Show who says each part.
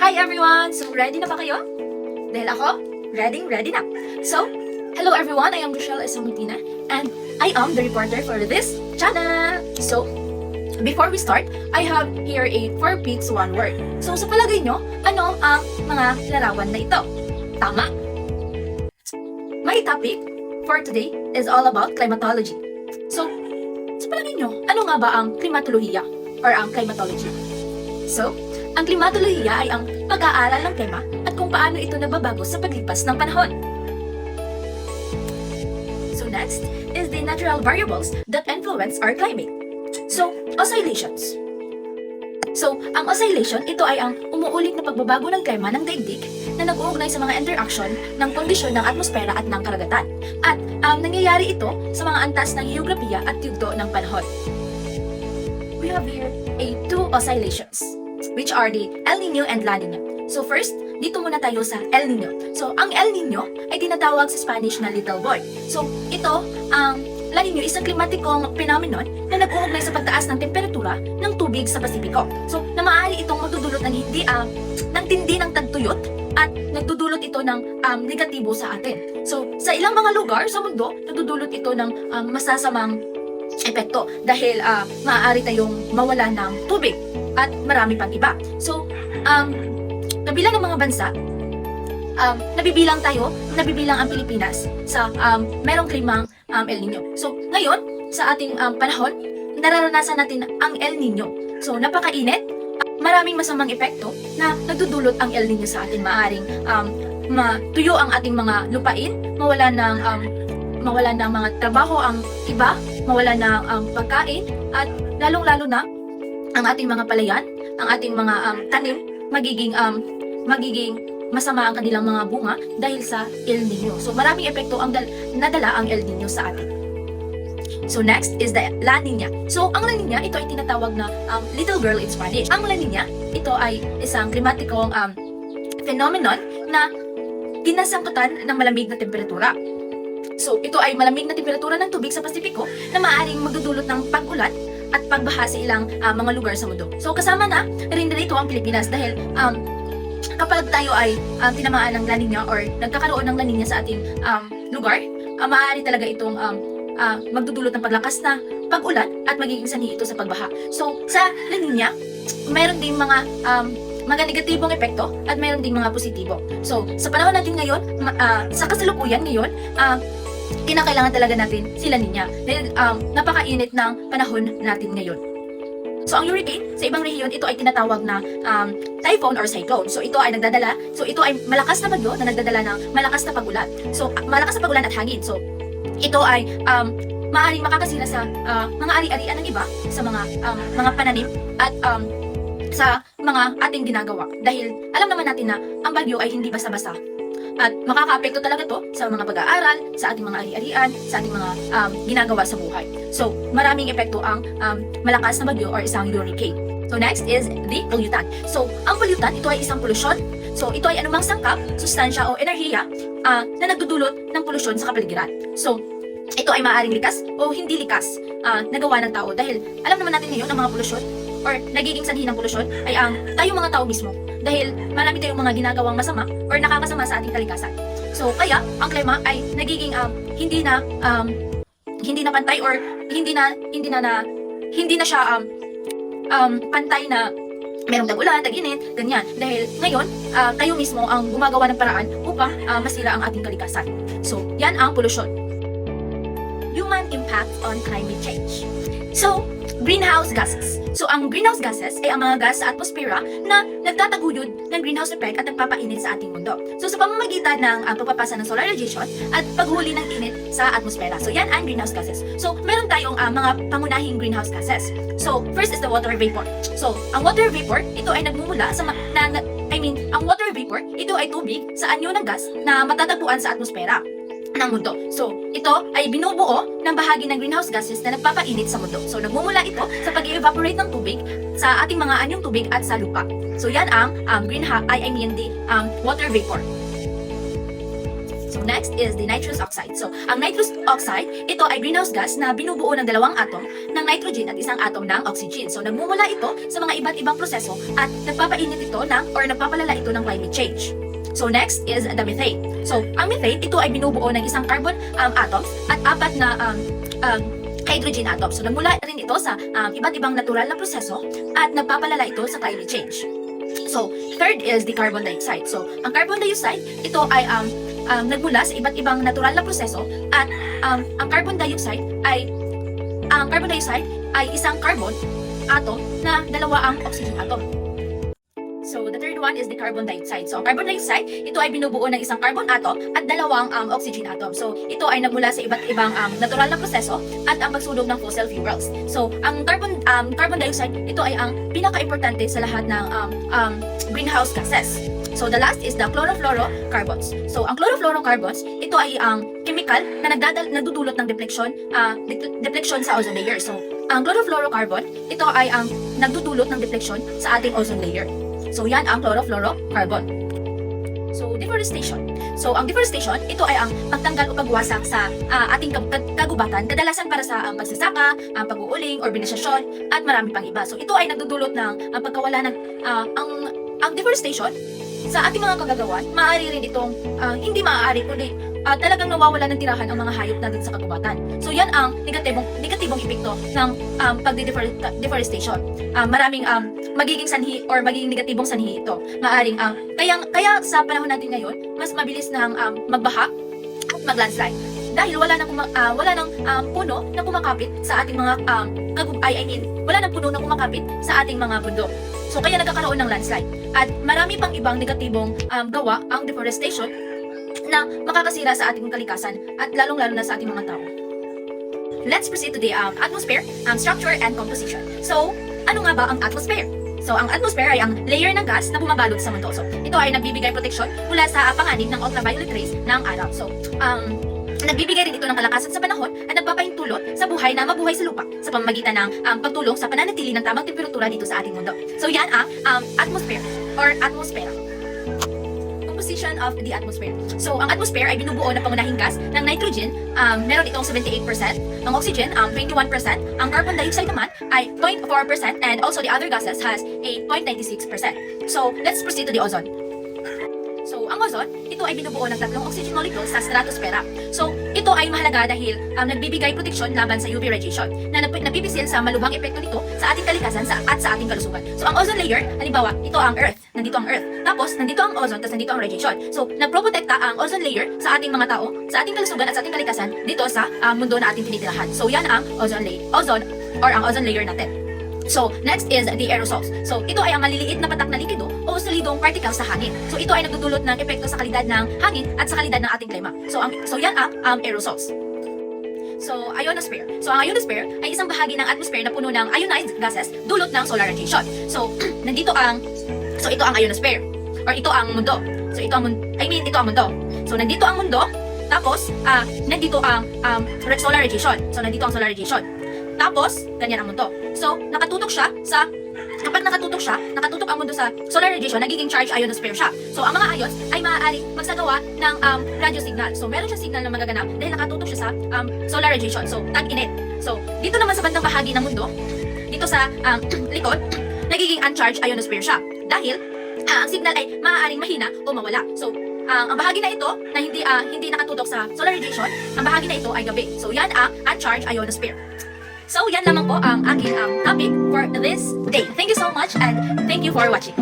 Speaker 1: Hi everyone! So, ready na ba kayo? Dahil ako, ready na. So, hello everyone, I am Rochelle Esamutina and I am the reporter for this channel. So, before we start, I have here a 4 picks 1 word. So, sa palagay nyo, ano ang mga larawan na ito? Tama! My topic for today is all about climatology. So, sa palagay nyo, ano nga ba ang klimatolohiya or ang climatology? So, ang klimatolohiya ay ang pag-aaral ng klima at kung paano ito nababago sa paglipas ng panahon. So next is the natural variables that influence our climate. So, oscillations. So, ang oscillation, ito ay ang umuulit na pagbabago ng klima ng daigdig na nag-uugnay sa mga interaction ng kondisyon ng atmosfera at ng karagatan. At nangyayari ito sa mga antas ng geografiya at yugto ng panahon. We have here a 2 oscillations, which are the El Niño and La Niña. So first, dito muna tayo sa El Niño. So, ang El Niño ay tinatawag sa Spanish na little boy. So, ito, ang La Niña, isang klimatikong phenomenon na nag-uugnay sa pagtaas ng temperatura ng tubig sa Pasipiko. So, na maaari itong magdudulot ng tindi ng tagtuyot at nagdudulot ito ng negatibo sa atin. So, sa ilang mga lugar sa mundo, nagdudulot ito ng masasamang epekto dahil maaari tayong mawala ng tubig at marami pang iba. So, kabilang ng mga bansa, nabibilang ang Pilipinas sa merong klimang El Niño. So, ngayon, sa ating panahon, nararanasan natin ang El Niño. So, napakainit, maraming masamang epekto na nagdudulot ang El Niño sa atin. Maaring matuyo ang ating mga lupain, mawala ng mga trabaho ang iba, mawala ng pagkain, at lalong-lalo na ang ating mga palayan, ang ating mga tanim, magiging masama ang kanilang mga bunga dahil sa El Niño. So maraming epekto ang nadala ang El Niño sa atin. So next is the La Niña. So ang La Niña, ito ay tinatawag na little girl in Spanish. Ang La Niña, ito ay isang klimatikong phenomenon na kinasangkutan ng malamig na temperatura. So ito ay malamig na temperatura ng tubig sa Pasipiko na maaaring magdudulot ng pag-ulan at pagbaha sa ilang mga lugar sa mundo. So kasama na rin dito ang Pilipinas dahil kapag tayo ay tinamaan ng La Niña or nagkakaroon ng La Niña sa ating lugar, maaari talaga itong magdudulot ng paglakas na pag-ulan at magiging sanhi ito sa pagbaha. So sa La Niña, mayroon ding mga negatibong epekto at mayroon ding mga positibo. So sa panahon natin ngayon, sa kasalukuyan ngayon, kinakailangan talaga natin si La Niña dahil napakainit ng panahon natin ngayon. So ang hurricane, sa ibang rehiyon, ito ay tinatawag na typhoon or cyclone. So ito ay ito ay malakas na bagyo na nagdadala ng malakas na pag-ulan. So malakas na pag-ulan at hangin. So ito ay maaaring makakasira sa mga ari-arian ng iba, sa mga pananim at sa mga ating ginagawa. Dahil alam naman natin na ang bagyo ay hindi basta-basta. At makaka-apekto talaga to sa mga pag-aaral, sa ating mga ari-arian, sa ating mga ginagawa sa buhay. So, maraming epekto ang malakas na bagyo or isang hurricane. So, next is the pollutant. So, ang pollutant, ito ay isang polusyon. So, ito ay anumang sangkap, sustansya o enerhiya na nagdudulot ng polusyon sa kapaligiran. So, ito ay maaaring likas o hindi likas na gawa ng tao. Dahil alam naman natin ngayon ang mga polusyon or nagiging sanhi ng polusyon ay ang tayong mga tao mismo. Dahil marami tayong mga ginagawang masama or nakakasama sa ating kalikasan. So kaya ang klima ay nagiging hindi na pantay or hindi na siya pantay na merong tag-ulan, tag-init, ganyan. Dahil ngayon, tayo mismo ang gumagawa ng paraan upang masira ang ating kalikasan. So yan ang polusyon. Human impact on climate change. So, greenhouse gases. So, ang greenhouse gases ay ang mga gas sa atmosfera na nagtataguyod ng greenhouse effect at nagpapainit sa ating mundo. So, sa pamamagitan ng pagpapasa ng solar radiation at paghuli ng init sa atmosfera. So, yan ang greenhouse gases. So, meron tayong mga pangunahing greenhouse gases. So, first is the water vapor. So, ang water vapor, ito ay nagmumula sa ang water vapor, ito ay tubig sa anyo ng gas na matatagpuan sa atmosfera ng mundo. So, ito ay binubuo ng bahagi ng greenhouse gases na nagpapainit sa mundo. So, nagmumula ito sa pag-evaporate ng tubig sa ating mga anyong tubig at sa lupa. So, yan ang the water vapor. So next is the nitrous oxide. So ang nitrous oxide, ito ay greenhouse gas na binubuo ng dalawang atom ng nitrogen at isang atom ng oxygen. So nagmumula ito sa mga iba't ibang proseso at nagpapainit ito nagpapalala ito ng climate change. So next is the methane. So ang methane, ito ay binubuo ng isang carbon atoms at apat na hydrogen atoms. So nagmula rin ito sa iba't ibang natural na proseso at nagpapalala ito sa climate change. So third is the carbon dioxide. So ang carbon dioxide, ito ay nagmula sa iba't ibang natural na proseso at ang carbon dioxide ay isang carbon atom na dalawa ang oxygen atom. So the third one is the carbon dioxide. So ang carbon dioxide, ito ay binubuo ng isang carbon atom at dalawang oxygen atom. So ito ay nagmula sa iba't ibang natural na proseso at ang pagsunog ng fossil fuels. So ang carbon dioxide, ito ay ang pinaka-importante sa lahat ng greenhouse gases. So the last is the chlorofluorocarbons. So ang chlorofluorocarbons, ito ay ang chemical na nagdudulot ng deflection sa ozone layer. So ang chlorofluorocarbon, ito ay ang nagdudulot ng deflection sa ating ozone layer. So yan ang chlorofluorocarbon. So deforestation. So ang deforestation, ito ay ang pagtanggal o pagwasak sa ating kagubatan, kadalasan para sa pagsasaka, pag-uuling, urbanisasyon, at marami pang iba. So ito ay nagdudulot ng pagkawala ng ang deforestation sa ating mga kagagawan. Maaari rin itong hindi maaari kundi talagang nawawala ng tirahan ang mga hayop natin sa kagubatan. So yan ang negatibong epekto ng deforestation. Maraming magiging sanhi or magiging negatibong sanhi ito. Maaring kaya sa panahon natin ngayon, mas mabilis nang magbaha at maglandslide. Dahil wala nang puno na kumakapit sa ating mga wala nang puno na kumakapit sa ating mga bundok. So kaya nagkakaroon ng landslide. At marami pang ibang negatibong gawa ang deforestation na makakasira sa ating kalikasan at lalong-lalo na sa ating mga tao. Let's proceed to the atmosphere, structure and composition. So, ano nga ba ang atmosphere? So, ang atmosphere ay ang layer ng gas na bumabalot sa mundo. So, ito ay nagbibigay protection mula sa panganib ng ultraviolet rays ng araw. So, nagbibigay rin ito ng kalakasan sa panahon at nagpapahintulot sa buhay na mabuhay sa lupa sa pamamagitan ng pagtulong sa pananatili ng tamang temperatura dito sa ating mundo. So, yan ang atmosphere or atmosfera. Composition of the atmosphere. So, ang atmosphere ay binubuo ng pangunahing gas ng nitrogen, meron itong 78%, ang oxygen, 21%, ang carbon dioxide naman ay 0.4%, and also the other gases has a 0.96%. So, let's proceed to the ozone. So, ang ozone, ito ay binubuo ng tatlong oxygen molecules sa stratosphere. So, ito ay mahalaga dahil nagbibigay proteksyon laban sa UV radiation na napipisil sa malubhang epekto nito sa ating kalikasan at sa ating kalusugan. So, ang ozone layer, halimbawa, ito ang Earth, nandito ang Earth. Tapos, nandito ang ozone, tapos nandito ang radiation. So, nagproprotekta ang ozone layer sa ating mga tao, sa ating kalusugan at sa ating kalikasan dito sa mundo na ating tinitirahan. So, yan ang ozone or ang ozone layer natin. So, next is the aerosols. So, ito ay ang maliliit na patak na likido o solidong particles sa hangin. So, ito ay nagdudulot ng epekto sa kalidad ng hangin at sa kalidad ng ating klima. So yan ang aerosols. So, ionosphere. So, ang ionosphere ay isang bahagi ng atmosphere na puno ng ionized gases dulot ng solar radiation. So, ito ang ionosphere or ito ang mundo. So, ito ang mundo. So, nandito ang mundo, tapos nandito ang solar radiation. So, nandito ang solar radiation. Tapos, ganyan ang mundo. So, kapag nakatutok ang mundo sa solar radiation, nagiging charged ionosphere siya. So, ang mga ions ay maaari magsagawa ng radio signal. So, meron siyang signal na magaganap dahil nakatutok siya sa solar radiation. So, tag-init. So, dito naman sa bandang bahagi ng mundo, dito sa likod, nagiging uncharged ionosphere siya. Dahil, ang signal ay maaaring mahina o mawala. So, ang bahagi na ito na hindi nakatutok sa solar radiation, ang bahagi na ito ay gabi. So, yan ang uncharged ionosphere. So, yan lamang po ang aking topic for this day. Thank you so much and thank you for watching.